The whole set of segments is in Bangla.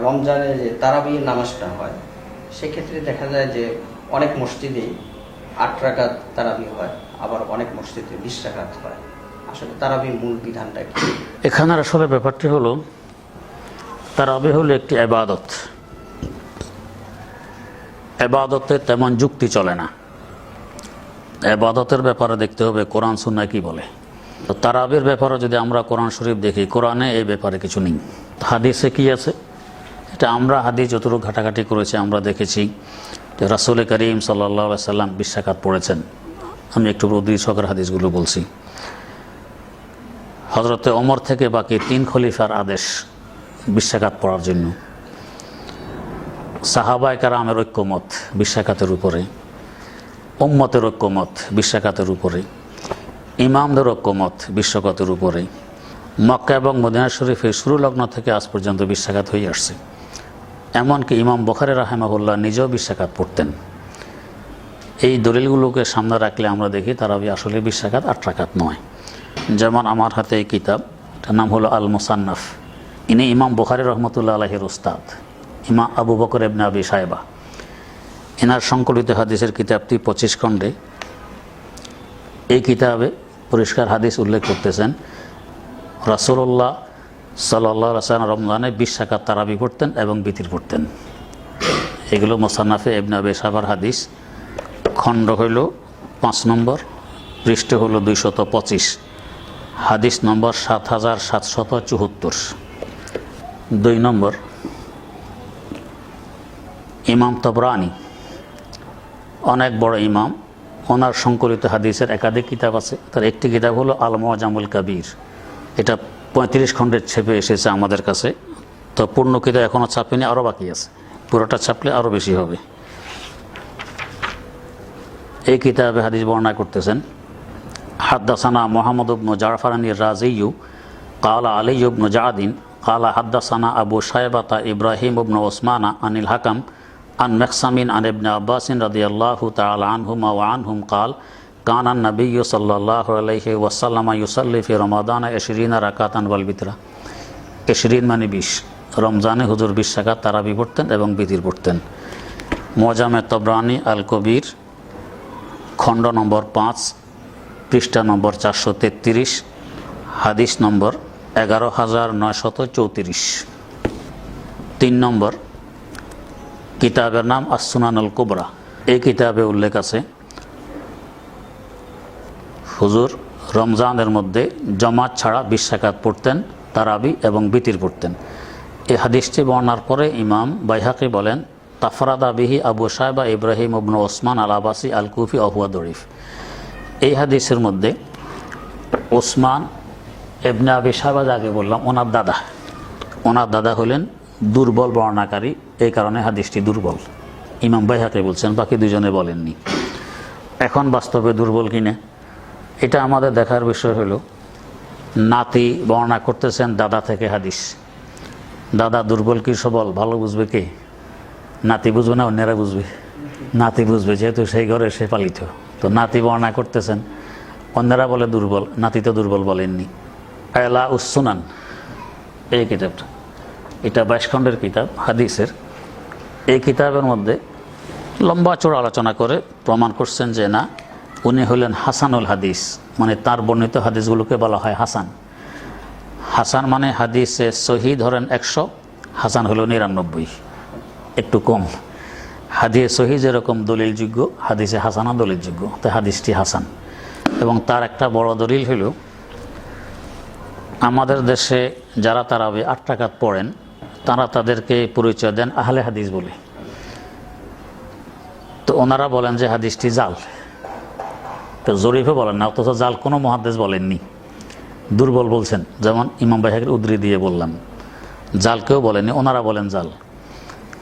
রমজানে যে তারাবির নামাজটা হয় সেক্ষেত্রে দেখা যায় যে অনেক মসজিদেই 8 রাকাত তারাবি হয়, আবার অনেক মসজিদে 20 রাকাত হয়। আসলে তারাবির মূল বিধানটা কি? এখানে আসলে ব্যাপারটি হলো, তারাবি হলো একটি ইবাদত। ইবাদতে তেমন যুক্তি চলে না। ইবাদতের ব্যাপারে দেখতে হবে কোরআন সুন্নাহ কি বলে। তো তারাবির ব্যাপারে যদি আমরা কোরআন শরীফ দেখি, কোরআনে এই ব্যাপারে কিছু নেই। হাদিসে কি আছে এটা আমরা হাদিস যতটুকু ঘাটাঘাটি করেছি আমরা দেখেছি যে রাসূল করিম সাল্লাল্লাহু আলাইহি সাল্লাম 20 রাকাত পড়েছেন। আমি একটু উদ্ধৃত সহকারে হাদিসগুলো বলছি। হযরতে ওমর থেকে বাকি 3 খলিফার আদেশ 20 রাকাত পড়ার জন্য। সাহাবায়ে কেরামের ঐক্যমত 20 রাকাতের উপরে, উম্মতের ঐক্যমত 20 রাকাতের উপরে, ইমামদের ঐক্যমত 20 রাকাতের উপরে। মক্কা এবং মদিনা শরীফের শুরু লগ্ন থেকে আজ পর্যন্ত 20 রাকাত হয়ে আসছে। এমনকি ইমাম বুখারী রাহিমাহুল্লাহ নিজেও 20 রাকাত পড়তেন। এই দলিলগুলোকে সামনে রাখলে আমরা দেখি তারাবি আসলে 20 রাকাত 8 রাকাত নয়। যেমন আমার হাতে এই কিতাব, এটার নাম হলো আল মুসান্নাফ। ইনি ইমাম বুখারী রহমতুল্লাহ আলাইহির উস্তাদ ইমাম আবু বকর ইবনে আবি শায়বা। এনার সংকলিত হাদিসের কিতাবটি 25 খণ্ডে। এই কিতাবে পরিষ্কার হাদিস উল্লেখ করতেছেন রাসূলুল্লাহ সাল্লাল্লাহু আলাইহি ওয়াসাল্লাম রমজানে 20 রাকাত তারাবি পড়তেন এবং বিতির পড়তেন। এগুলো মুসান্নাফে ইবনে আবি শায়বার হাদিস। খণ্ড হইল 5 নম্বর, পৃষ্ঠ হলো 225, হাদিস নম্বর 7774। 2 নম্বর, ইমাম তাবরানী অনেক বড় ইমাম, ওনার সংকলিত হাদিসের একাধিক কিতাব আছে। তার একটি কিতাব হলো আল মুআজামুল কাবীর। এটা 35 খণ্ডের ছেপে এসেছে আমাদের কাছে। তো পূর্ণ কিতাব এখনও ছাপেনি, আরও বাকি আছে। পুরোটা ছাপলে আরও বেশি হবে। এই কিতাবে হাদিস বর্ণনা করতেছেন হাদ্দাসানা মুহাম্মদ ইবনে জাফর আন-রাযিয়্যু ক্বালা আলী ইবনে জাদিন ক্বালা হাদ্দাসানা আবু শায়বাতা ইব্রাহিম ইবনে উসমান আনিল হাকাম আন মাকসামিন আন ইবনে আব্বাস রাদিয়াল্লাহু তাআলা আনহুমা ওয়া আনহুম ক্বাল কানা আন-নাবিয়্যু সাল্লাল্লাহু আলাইহি ওয়াসাল্লাম ইউসাল্লি ফি রমাদান 20 রাকাতান ওয়াল বিতরা। 20 মানে 20। রমজানে হুজুর 20 রাকাত তারাবি পড়তেন এবং বিতির পড়তেন। মুআজামে তাবরানী আল কবির, খণ্ড নম্বর 5, পৃষ্ঠা নম্বর 433, হাদিস নম্বর 11934। 3 নম্বর, কিতাবের নাম আস-সুনানুল কুবরা। এই কিতাবে উল্লেখ আছে হুজুর রমজানের মধ্যে জামাত ছাড়া 20 রাকাত পড়তেন, তারাবি এবং বিতির পড়তেন। এই হাদিসটি বর্ণনার পরে ইমাম বাইহাকি বলেন তাফরাদা বিহি আবু শায়বা ইব্রাহিম ইবনে উসমান আল আবাসি আল কুফি ওয়া হুয়া দঈফ। এই হাদিসের মধ্যে উসমান ইবনে আবি শায়বা যাকে বললাম ওনার দাদা হলেন দুর্বল বর্ণনাকারী। এই কারণে হাদিসটি দুর্বল। ইমাম বাইহাকি বলছেন, বাকি দুজনে বলেননি। এখন বাস্তবে দুর্বল কিনা এটা আমাদের দেখার বিষয় হলো, নাতি বর্ণনা করতেছেন দাদা থেকে হাদিস। দাদা দুর্বল কি সবল ভালো বুঝবে কে? নাতি বুঝবে না অন্যেরা বুঝবে? নাতি বুঝবে, যেহেতু সেই ঘরে সে পালিত। তো নাতি বর্ণনা করতেছেন, অন্যেরা বলে দুর্বল, নাতি তো দুর্বল বলেননি। আলা উস-সুনান এই কিতাবটা, এটা 22 খণ্ডের কিতাব হাদিসের। এই কিতাবের মধ্যে লম্বা চড়া আলোচনা করে প্রমাণ করছেন যে না, উনি হলেন হাসানুল হাদিস, মানে তার বর্ণিত হাদিসগুলোকে বলা হয় হাসান। হাসান মানে হাদিসে সহি ধরেন 100, হাসান হলো 99, একটু কম। হাদিসে সহি যেরকম দলিলযোগ্য, হাদিসে হাসানা দলিলযোগ্য, তাই হাদিসটি হাসান। এবং তার একটা বড় দলিল হলো, আমাদের দেশে যারা তারাবি 8 রাকাত পড়েন তারা তাদেরকে পরিচয় দেন আহলে হাদিস বলে। তো ওনারা বলেন যে হাদিসটি জাল। তো জরিফে বলেন না, অথচ জাল কোনো মুহাদ্দিস বলেননি, দুর্বল বলছেন। যেমন ইমাম বাইহাকির উদ্ধৃতি দিয়ে বললাম, জাল কেউ বলেনি, ওনারা বলেন জাল।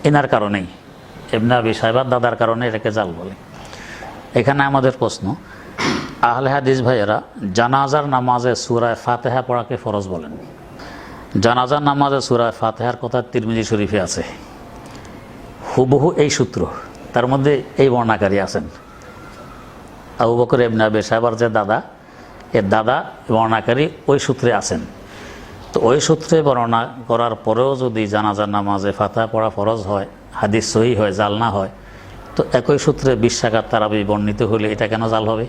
এনার কারণেই, ইবনে আবি শায়বার দাদার কারণে এটাকে জাল বলে। এখানে আমাদের প্রশ্ন, আহলে হাদিস ভাইয়েরা জানাজার নামাজে সূরা ফাতিহা পড়াকে ফরজ বলেন। জানাজার নামাজে সূরা ফাতিহার কথা তিরমিজি শরীফে আছে, হুবহু এই সূত্র। তার মধ্যে এই বর্ণনাকারী আছেন আবু বকর ইবনে আবি শায়বার যে দাদা, এর দাদা বর্ণনাকারী ওই সূত্রে আছেন। তো ওই সূত্রে বর্ণনা করার পরেও যদি জানাজার নামাজে ফাতিহা পড়া ফরজ হয়, হাদিস সহিহ হয়, জাল না হয়, তো একই সূত্রে 20 রাকাত তারাবি বর্ণিত হলে এটা কেন জাল হবে?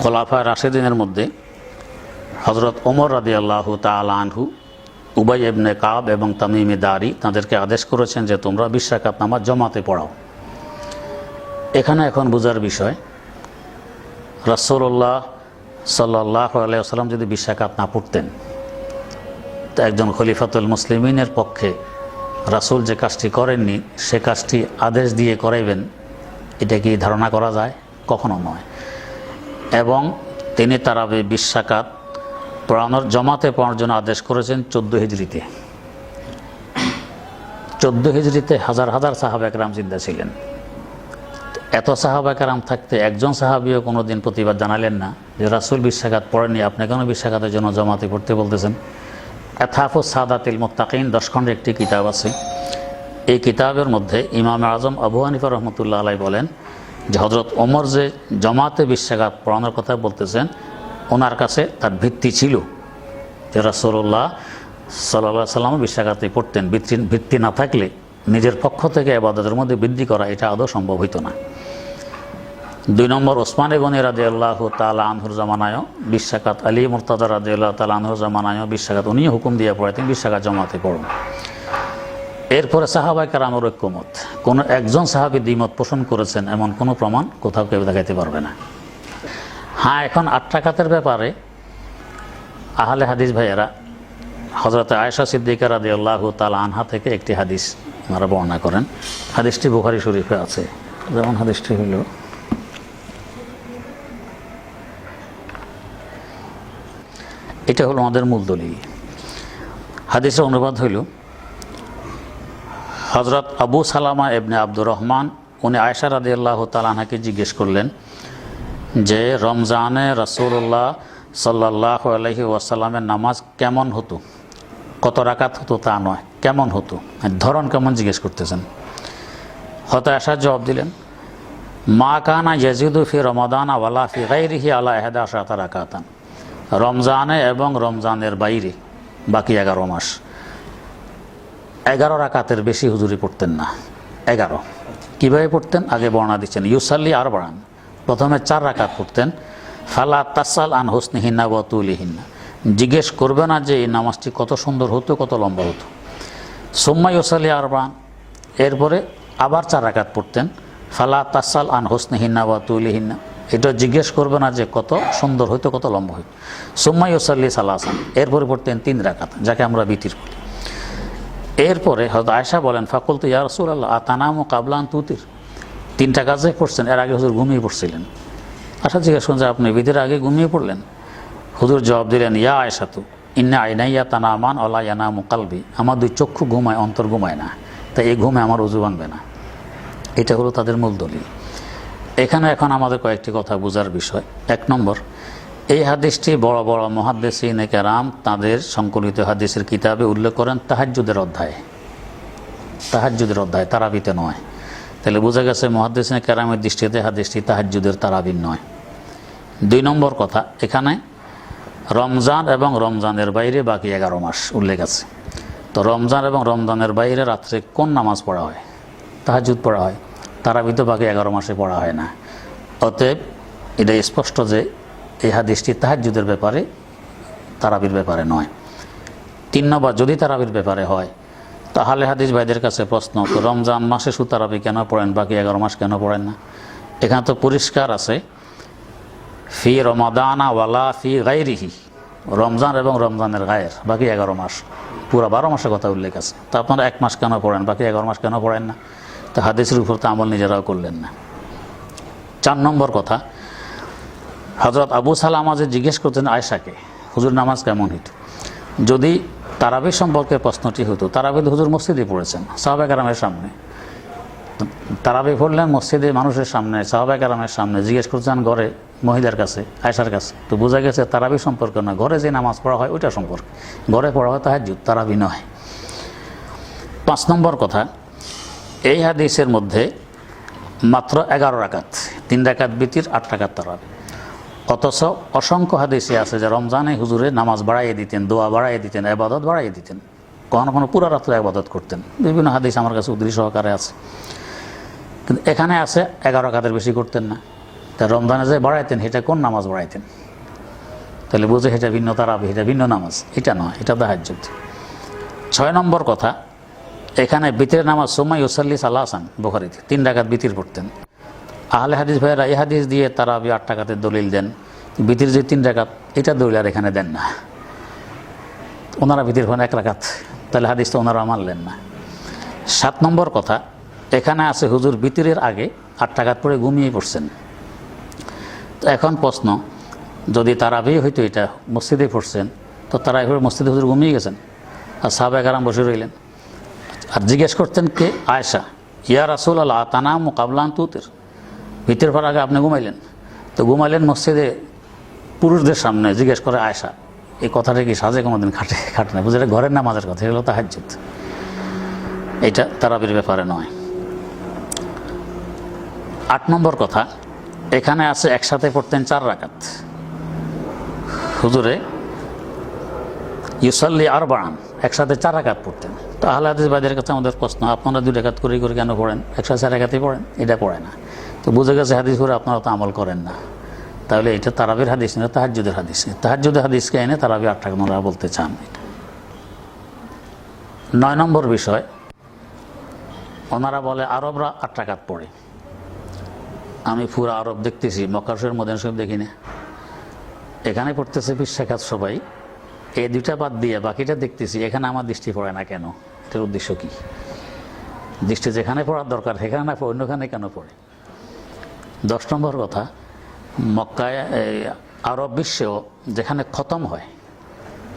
খোলাফায়ে রাশিদিনের মধ্যে হযরত ওমর রাদিয়াল্লাহু তাআলা আনহু, উবাই ইবনে কাব এবং তামিম দারি তাদেরকে আদেশ করেছেন যে তোমরা 20 রাকাত নামাজ জমাতে পড়াও। এখানে এখন বোঝার বিষয়, রাসূলুল্লাহ সাল্লাল্লাহু আলাইহি ওয়াসাল্লাম যদি 20 রাকাত না পড়তেন, তো একজন খলিফাতুল মুসলিমিনের পক্ষে রাসূল যে কাজটি করেননি সে কাজটি আদেশ দিয়ে করাইবেন, এটা কি ধারণা করা যায়? কখনো নয়। এবং তিনি তারাবি 20 রাকাত পড়ানোর জমাতে পড়ানোর জন্য আদেশ করেছেন 14 হিজরিতে। 14 হিজরিতে হাজার হাজার সাহাবা একরাম জিন্দা ছিলেন। এত সাহাবা একরাম থাকতে একজন সাহাবিও কোনো দিন প্রতিবাদ জানালেন না যে রাসূল 20 রাকাত পড়েননি, আপনি কেন 20 রাকাতের জন্য জমাতে পড়তে বলতেছেন? ইতহাফুস সাদাতিল মুত্তাকিন 10 খণ্ডের একটি কিতাব আছে। এই কিতাবের মধ্যে ইমাম আজম আবু হানিফা রহমতুল্লাহ আলাইহি বলেন যে হযরত ওমর যে জমাতে 20 রাকাত পড়ানোর কথা বলতেছেন, ওনার কাছে তার ভিত্তি ছিল যে রাসূলুল্লাহ সাল্লাল্লাহু আলাইহি ওয়াসাল্লাম 20 রাকাতই পড়তেন। ভিত্তি না থাকলে নিজের পক্ষ থেকে ইবাদতের মধ্যে বৃদ্ধি করা এটা আদৌ সম্ভব হইতো না। 2 নম্বর, ওসমান গনি রাদিয়াল্লাহু তাআলা আনহুর জামানায়ও 20 রাকাত, আলী মুর্তাজা রাদিয়াল্লাহু তাআলা আনহুর জামানায়ও 20 রাকাত উনিও হুকুম দিয়ে পড়াতেন 20 রাকাত জমাতে পড়ুন। এরপরে সাহাবায়ে কেরামের ঐক্যমত, কোনো একজন সাহাবী দ্বিমত পোষণ করেছেন এমন কোনো প্রমাণ কোথাও কেউ দেখাইতে পারবে না। হ্যাঁ, এখন 8 রাকাতের ব্যাপারে আহলে হাদিস ভাইয়েরা হযরত আয়েশা সিদ্দিকা রাদিয়াল্লাহু তাআলা আনহা থেকে একটি হাদিস ওনারা বর্ণনা করেন। হাদিসটি বুখারী শরীফে আছে। যেমন হাদিসটি হলো, এটা হলো আমাদের মূল দলিল। হাদিসের অনুবাদ হইল, হযরত আবু সালামা ইবনে আব্দুর রহমান উনি আয়েশা রাদিয়াল্লাহু তাআলা আনহাকে জিজ্ঞেস করলেন যে রমজানে রাসূলুল্লাহ সাল্লাল্লাহু আলাইহি ওয়াসাল্লামের নামাজ কেমন হতো, কত রাকাত হতো তা নয়, কেমন হতো, ধরন কেমন জিজ্ঞেস করতেছেন। হযরত আয়েশা জবাব দিলেন, মা কানা ইয়াজিদু ফি রমাদানা ওয়ালা ফি গায়রিহি আলা 11 রাকাতান। রমজানে এবং রমজানের বাইরে বাকি 11 মাস 11 রাকাতের বেশি হুজুরি পড়তেন না। 11 কীভাবে পড়তেন আগে বর্ণনা দিচ্ছেন। ইউসাল্লি আর বাড়ান, প্রথমে 4 রাকাত পড়তেন। ফালা তাসাল আন হুসনিহিন্না ওয়া তুলিহিন্না, জিজ্ঞেস করবে না যে এই নামাজটি কত সুন্দর হতো, কত লম্বা হতো। সুম্মা ইউসাল্লি আর বাড়ান, এরপরে আবার 4 রাকাত পড়তেন। ফালা তাসাল আন হুসনিহিন্না ওয়া তুলিহিন্না, এটা জিজ্ঞেস করবে না যে কত সুন্দর হইতো, কত লম্বা হইতো। সুম্মা ইউসাল্লি সালাসান, এরপরে পড়তেন 3 রাকাত, যাকে আমরা বিতির বলি। এরপরে হযরত আয়েশা বলেন, ফাকুলতু ইয়া রাসূলুল্লাহ আতানামু ক্বাবলা আন তুতির। 3 রাকাত যে পড়ছেন এর আগে হুজুর ঘুমিয়ে পড়ছিলেন। আচ্ছা, জিজ্ঞেস করুন যে আপনি বিতির আগে ঘুমিয়ে পড়লেন? হুজুর জবাব দিলেন, ইয়া আয়েশাতু ইন্না আইনাইয়া তানামান ওয়া লা ইয়ানামু কলবি, আমার 2 চক্ষু ঘুমায়, অন্তর ঘুমায় না, তাই এই ঘুমে আমার ওযু ভাঙবে না। এটা হলো তাদের মূল দলিল। এখানে এখন আমাদের কয়েকটি কথা বোঝার বিষয়। 1 নম্বর, এই হাদিসটি বড় বড় মুহাদ্দিসিনে কেরাম তাদের সংকলিত হাদিসের কিতাবে উল্লেখ করেন তাহাজ্জুদের অধ্যায়ে। তাহাজ্জুদের অধ্যায়, তারাবিতে নয়। তাহলে বোঝা গেছে মুহাদ্দিসিনে কেরামের দৃষ্টিতে হাদিসটি তাহাজ্জুদের তারাবির নয়। 2 নম্বর কথা, এখানে রমজান এবং রমজানের বাইরে বাকি 11 মাস উল্লেখ আছে। তো রমজান এবং রমজানের বাইরে রাত্রে কোন নামাজ পড়া হয়? তাহাজ্জুদ পড়া হয়। তারাবি তো বাকি 11 মাসে পড়া হয় না। অতএব এটা স্পষ্ট যে এই হাদিসটি তাহাজ্জুদের ব্যাপারে, তারাবির ব্যাপারে নয়। 3 নম্বর, যদি তারাবির ব্যাপারে হয় তাহলে হাদিস ভাইদের কাছে প্রশ্ন, তো রমজান মাসে শুধু তারাবি কেন পড়েন, বাকি 11 মাস কেন পড়েন না? এখানে তো পরিষ্কার আছে ফি রমাদানা ওয়ালা ফি গায়রিহি, রমজান এবং রমজানের গায়ের বাকি 11 মাস, পুরো 12 মাসের কথা উল্লেখ আছে। তা আপনারা 1 মাস কেন পড়েন, বাকি 11 মাস কেন পড়েন না? তো হাদিসের উপর তো আমল নিজেরাও করলেন না। 4 নম্বর কথা, হযরত আবু সালামা যে জিজ্ঞেস করতেন আয়েশাকে হুজুর নামাজ কেমন হইত, যদি তারাবি সম্পর্কে প্রশ্নটি হতো, তারাবি হুজুর মসজিদে পড়েছেন সাহাবা কেরামের সামনে, তারাবি পড়লেন মসজিদে মানুষের সামনে, সাহাবা কেরামের সামনে, জিজ্ঞেস করছেন ঘরে মহিলার কাছে, আয়েশার কাছে, তো বোঝা গেছে তারাবি সম্পর্কে নয়, ঘরে যে নামাজ পড়া হয় ওইটা সম্পর্কে। ঘরে পড়া হয় তাহাজ্জুদ, তারাবি নয়। 5 নম্বর কথা, এই হাদিসের মধ্যে মাত্র 11 রাকাত, 3 রাকাত বিতির, 8 রাকাত তারাবি। অথচ অসংখ্য হাদিসে আছে যে রমজানে হুজুরে নামাজ বাড়াইয়ে দিতেন, দোয়া বাড়াইয়ে দিতেন, ইবাদত বাড়াইয়ে দিতেন, কখনো কখনো পুরো রাত্রে ইবাদত করতেন। বিভিন্ন হাদিস আমার কাছে উদ্ধৃতি সহকারে আছে। কিন্তু এখানে আছে 11 রাকাতের বেশি করতেন না। তা রমজানে যে বাড়াইতেন সেটা কোন নামাজ বাড়াইতেন? তাহলে বুঝে এটা ভিন্ন তারাবি, এটা ভিন্ন নামাজ, এটা নয়, এটা তাহাজ্জুদ। 6 নম্বর কথা, এখানে বিতরের নামাজ সুম্মা ইউসাল্লি সালাসান, বুখারীতে 3 রাকাত বিতির পড়তেন। আহলে হাদিস ভাইয়েরা এই হাদিস দিয়ে তারাবি 8 রাকাতের দলিল দেন, বিতির যে 3 রাকাত এটা দলিল আর এখানে দেন না। ওনারা বিতির হন 1 রাকাত, তাহলে হাদিস তো ওনারা মানলেন না। 7 নম্বর কথা, এখানে আছে হুজুর বিতিরের আগে 8 রাকাত পড়ে ঘুমিয়ে পড়ছেন। তো এখন প্রশ্ন, যদি তারাবি হইতো এটা মসজিদে পড়ছেন, তো তারা এভাবে মসজিদে হুজুর ঘুমিয়ে গেছেন আর সাহাবায়ে কেরাম বসে রইলেন। আর জিজ্ঞেস করতেন কে? আয়েশা, ইয়া রাসূলুল্লাহ তানামু ক্বাবলা আন তুতির, ভিতরের পর আগে আপনি ঘুমাইলেন। তো ঘুমাইলেন মসজিদে পুরুষদের সামনে, জিজ্ঞেস করে আয়েশা, এই কথাটা কি সাজে কোনোদিন খাটে না? বুঝে ঘরের নামাজের কথা, এগুলো তাহাজ্জুদ, এটা তারাবির ব্যাপারে নয়। 8 নম্বর কথা, এখানে আছে একসাথে পড়তেন 4 রাকাত হুজুরে, ইউসাল্লি আরবাআন, একসাথে 4 রাকাত পড়তেন। তো আহলে হাদিস ভাইদের কাছে আমাদের প্রশ্ন, আপনারা 2 রাকাত করে করে কেন পড়েন? একসাথে 4 রাকাতই পড়েন, এটা পড়ে না। তো বুঝে গেছে হাদিস করে আপনারা তো আমল করেন না। তাহলে এটা তারাবির হাদিস না, তাহাজ্জুদের হাদিস। তাহাজ্জুদের হাদিসকে এনে তারাবি 8 রাকাত ওনারা বলতে চান। 9 নম্বর বিষয়, ওনারা বলে আরবরা 8 রাকাত পড়ে। আমি পুরো আরব দেখতেছি, মক্কা শরীফ মদিনা শরীফ দেখি না। এখানে পড়তেছে 20 রাকাত সবাই, এই 2টা বাদ দিয়ে বাকিটা দেখতেছি, এখানে আমার দৃষ্টি পড়ে না কেন? এটার উদ্দেশ্য কি? দৃষ্টি যেখানে পড়ার দরকার সেখানে না পড়ে অন্যখানে কেন পড়ে? 10 নম্বর কথা, মক্কায় আরব বিশ্বেও যেখানে খতম হয়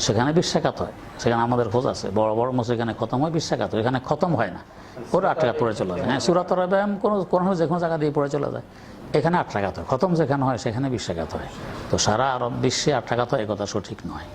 সেখানে 20 রাকাত হয়। সেখানে আমাদের খোঁজ আছে, বড় বড় মসজিদ এখানে খতম হয় 20 রাকাত, এখানে খতম হয় না, ওরা 8 রাকাত পড়ে চলে যায়। হ্যাঁ, সূরা তারাবিম কোনো যে কোনো জায়গা দিয়ে পড়ে চলে যায়, এখানে 8 রাকাত হয়। খতম যেখানে হয় সেখানে 20 রাকাত হয়। তো সারা আরব বিশ্বে 8 রাকাত হয়, এ কথা সঠিক নয়।